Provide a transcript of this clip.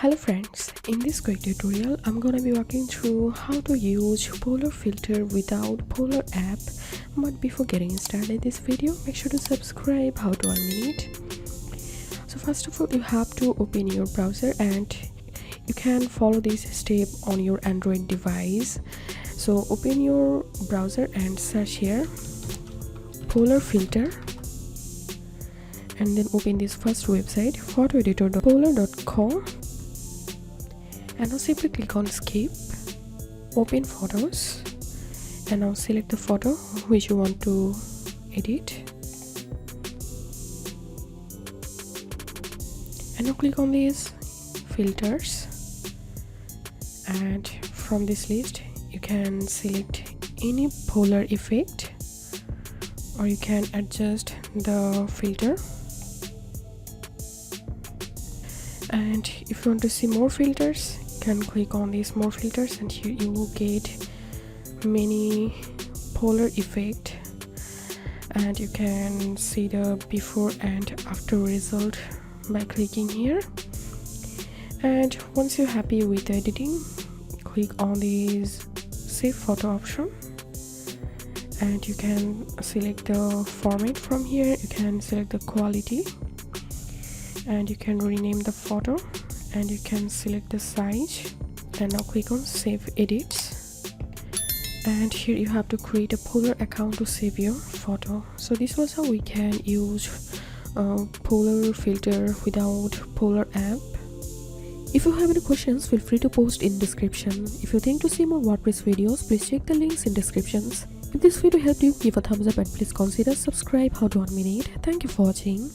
Hello friends, in this quick tutorial I'm gonna be walking through how to use Polarr filter without Polarr app. But before getting started this video, make sure to subscribe. How to unmute it. So first of all, you have to open your browser and you can follow this step on your Android device. So open your browser and search here Polarr filter, and then open this first website photoeditor.polarr.com, and now simply click on skip, open photos, and now select the photo which you want to edit, and now click on these filters, and from this list you can select any Polarr effect, or you can adjust the filter. And if you want to see more filters, you can click on these more filters, and here you will get many Polarr effect, and you can see the before and after result by clicking here. And once you're happy with the editing, click on this save photo option, and you can select the format from here. You can select the quality, and you can rename the photo, and you can select the size, and now click on save edits. And here you have to create a Polarr account to save your photo. So this was how we can use Polarr filter without Polarr app. If you have any questions, feel free to post in description. If you think to see more WordPress videos, please check the links in descriptions. If this video helped you, give a thumbs up and please consider subscribe. How to unmute it. Thank you for watching.